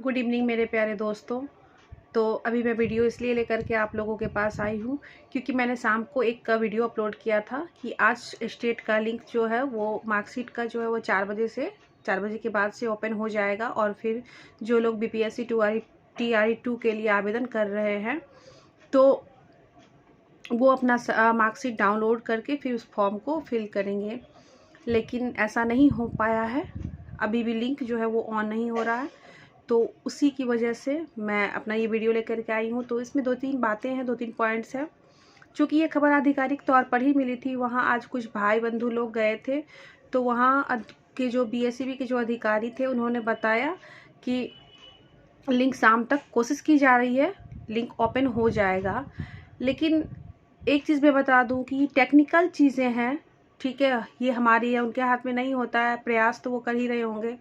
Good evening मेरे प्यारे दोस्तों। तो अभी मैं वीडियो इसलिए लेकर के आप लोगों के पास आई हूँ क्योंकि मैंने शाम को एक वीडियो अपलोड किया था कि आज स्टेट का लिंक जो है वो मार्कशीट का जो है वो 4 बजे के बाद से ओपन हो जाएगा। और फिर जो लोग बीपीएससी TRE 2 के लिए आवेदन कर रहे हैं तो वो अपना मार्कशीट डाउनलोड करके फिर उस फॉर्म को फिल करेंगे। लेकिन ऐसा नहीं हो पाया है, अभी भी लिंक जो है वो ऑन नहीं हो रहा है। तो उसी की वजह से मैं अपना ये वीडियो लेकर के आई हूँ। तो इसमें 2-3 बातें हैं, 2-3 पॉइंट्स हैं। चूँकि ये खबर आधिकारिक तौर पर ही मिली थी, वहाँ आज कुछ भाई बंधु लोग गए थे तो वहाँ के जो BSEB के जो अधिकारी थे उन्होंने बताया कि लिंक शाम तक कोशिश की जा रही है, लिंक ओपन हो जाएगा। लेकिन एक चीज़ मैं बता दूं कि टेक्निकल चीज़ें हैं, ठीक है, ये हमारी है, उनके हाथ में नहीं होता है। प्रयास तो वो कर ही रहे होंगे,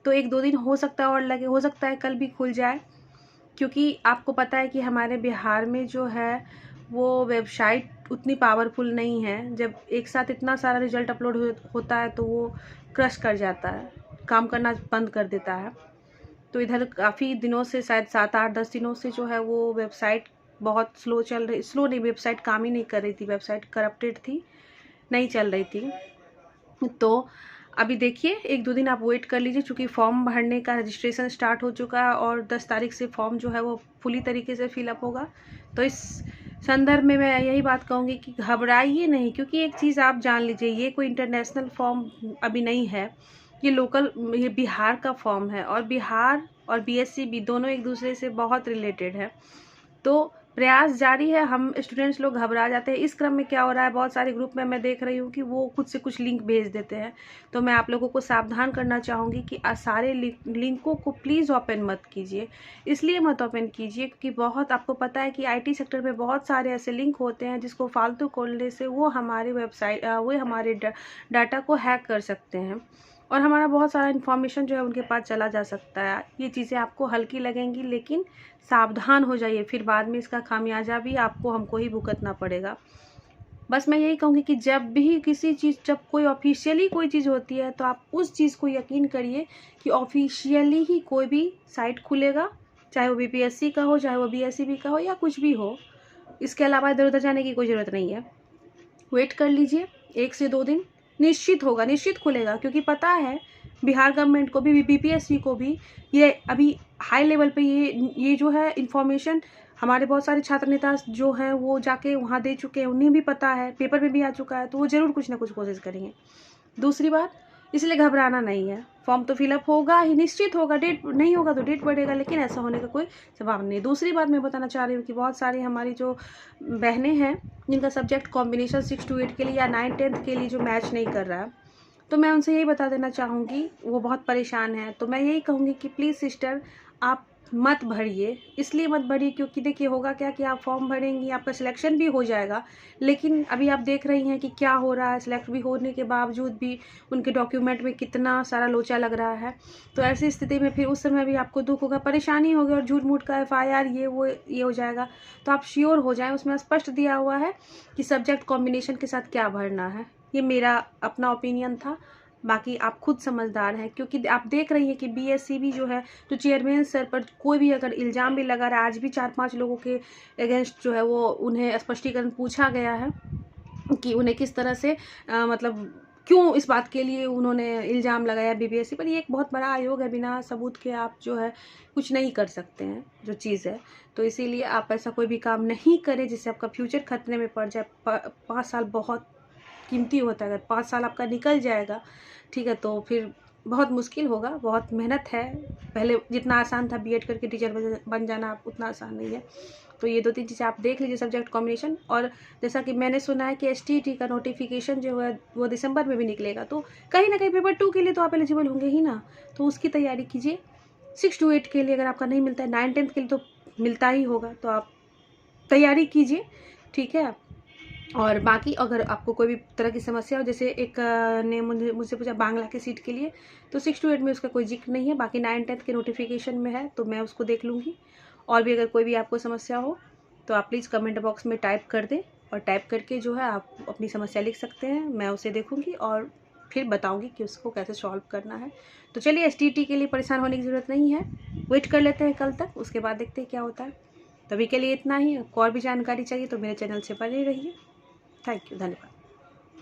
तो 1-2 दिन हो सकता है और लगे, हो सकता है कल भी खुल जाए। क्योंकि आपको पता है कि हमारे बिहार में जो है वो वेबसाइट उतनी पावरफुल नहीं है। जब एक साथ इतना सारा रिजल्ट अपलोड होता है तो वो क्रश कर जाता है, काम करना बंद कर देता है। तो इधर काफ़ी दिनों से, शायद 7-8-10 दिनों से जो है वो वेबसाइट बहुत स्लो चल रही, स्लो नहीं, वेबसाइट काम ही नहीं कर रही थी, वेबसाइट करप्टेड थी, नहीं चल रही थी। तो अभी देखिए 1-2 दिन आप वेट कर लीजिए, चूँकि फॉर्म भरने का रजिस्ट्रेशन स्टार्ट हो चुका है और 10 तारीख से फॉर्म जो है वो पूरी तरीके से फिलअप होगा। तो इस संदर्भ में मैं यही बात कहूँगी कि घबराइए नहीं, क्योंकि एक चीज़ आप जान लीजिए, ये कोई इंटरनेशनल फॉर्म अभी नहीं है, ये लोकल, ये बिहार का फॉर्म है। और बिहार और BSEB दोनों एक दूसरे से बहुत रिलेटेड है। तो प्रयास जारी है, हम स्टूडेंट्स लोग घबरा जाते हैं। इस क्रम में क्या हो रहा है, बहुत सारे ग्रुप में मैं देख रही हूँ कि वो खुद से कुछ लिंक भेज देते हैं। तो मैं आप लोगों को सावधान करना चाहूँगी कि सारे लिंकों को प्लीज़ ओपन मत कीजिए। इसलिए मत ओपन कीजिए क्योंकि बहुत, आपको पता है कि IT सेक्टर में बहुत सारे ऐसे लिंक होते हैं जिसको फालतू खोलने से वो हमारी वेबसाइट, वो हमारे डाटा को हैक कर सकते हैं और हमारा बहुत सारा इन्फॉर्मेशन जो है उनके पास चला जा सकता है। ये चीज़ें आपको हल्की लगेंगी, लेकिन सावधान हो जाइए, फिर बाद में इसका खामियाजा भी हमको ही भुगतना पड़ेगा। बस मैं यही कहूँगी कि जब भी किसी चीज़, जब कोई ऑफिशियली कोई चीज़ होती है तो आप उस चीज़ को यकीन करिए कि ऑफिशियली ही कोई भी साइट खुलेगा, चाहे वो BPSC का हो, चाहे वो BSEB का हो, या कुछ भी हो। इसके अलावा इधर उधर जाने की कोई ज़रूरत नहीं है। वेट कर लीजिए 1 से 2 दिन, निश्चित होगा, निश्चित खुलेगा। क्योंकि पता है बिहार गवर्नमेंट को भी, BPSC को भी, ये अभी हाई लेवल पे ये जो है इन्फॉर्मेशन हमारे बहुत सारे छात्र नेता जो हैं वो जाके वहाँ दे चुके हैं, उन्हें भी पता है, पेपर में भी आ चुका है, तो वो ज़रूर कुछ ना कुछ कोशिश करेंगे। दूसरी बात, इसलिए घबराना नहीं है, फॉर्म तो फिलअप होगा ही, निश्चित होगा। डेट नहीं होगा तो डेट बढ़ेगा, लेकिन ऐसा होने का कोई संभावना नहीं। दूसरी बात मैं बताना चाह रही हूँ कि बहुत सारी हमारी जो बहनें हैं जिनका सब्जेक्ट कॉम्बिनेशन 6 to 8 के लिए या 9-10 के लिए जो मैच नहीं कर रहा है, तो मैं उनसे यही बता देना चाहूँगी, वो बहुत परेशान है। तो मैं यही कहूँगी कि प्लीज़ सिस्टर, आप मत भरिए। इसलिए मत भरिए क्योंकि देखिए होगा क्या कि आप फॉर्म भरेंगी, आपका सिलेक्शन भी हो जाएगा, लेकिन अभी आप देख रही हैं कि क्या हो रहा है, सिलेक्ट भी होने के बावजूद भी उनके डॉक्यूमेंट में कितना सारा लोचा लग रहा है। तो ऐसी स्थिति में फिर उस समय भी आपको दुख होगा, परेशानी होगी, और झूठ मूठ का FIR ये हो जाएगा। तो आप श्योर हो जाएं, उसमें स्पष्ट दिया हुआ है कि सब्जेक्ट कॉम्बिनेशन के साथ क्या भरना है। ये मेरा अपना ओपिनियन था, बाकी आप खुद समझदार हैं। क्योंकि आप देख रही हैं कि BSEB जो है, जो चेयरमैन सर पर कोई भी अगर इल्ज़ाम भी लगा रहा है, आज भी 4-5 लोगों के अगेंस्ट जो है वो उन्हें स्पष्टीकरण पूछा गया है कि उन्हें किस तरह से मतलब क्यों इस बात के लिए उन्होंने इल्ज़ाम लगाया BPSC पर। ये एक बहुत बड़ा आयोग है, बिना सबूत के आप जो है कुछ नहीं कर सकते हैं, जो चीज़ है। तो इसीलिए आप ऐसा कोई भी काम नहीं करें जिससे आपका फ्यूचर खतरे में पड़ जाए। 5 साल बहुत कीमती होता है, अगर 5 साल आपका निकल जाएगा, ठीक है, तो फिर बहुत मुश्किल होगा, बहुत मेहनत है। पहले जितना आसान था B.Ed करके टीचर बन जाना, उतना आसान नहीं है। तो ये 2-3 चीज़ें आप देख लीजिए, सब्जेक्ट कॉम्बिनेशन। और जैसा कि मैंने सुना है कि STET का नोटिफिकेशन जो है वो दिसंबर में भी निकलेगा, तो कहीं ना कहीं पेपर 2 के लिए तो आप एलिजिबल होंगे ही ना, तो उसकी तैयारी कीजिए। 6 to 8 के लिए अगर आपका नहीं मिलता है, 9-10 के लिए तो मिलता ही होगा, तो आप तैयारी कीजिए, ठीक है। और बाकी अगर आपको कोई भी तरह की समस्या हो, जैसे एक ने मुझसे पूछा बांग्ला के सीट के लिए, तो 6 to 8 में उसका कोई जिक्र नहीं है, बाकी 9-10 के नोटिफिकेशन में है, तो मैं उसको देख लूँगी। और भी अगर कोई भी आपको समस्या हो तो आप प्लीज़ कमेंट बॉक्स में टाइप कर दें, और टाइप करके जो है आप अपनी समस्या लिख सकते हैं, मैं उसे देखूँगी और फिर बताऊंगी कि उसको कैसे सॉल्व करना है। तो चलिए STT के लिए परेशान होने की ज़रूरत नहीं है, वेट कर लेते हैं कल तक, उसके बाद देखते हैं क्या होता है। तभी के लिए इतना ही। और भी जानकारी चाहिए तो मेरे चैनल से बने रहिए। थैंक यू, धन्यवाद।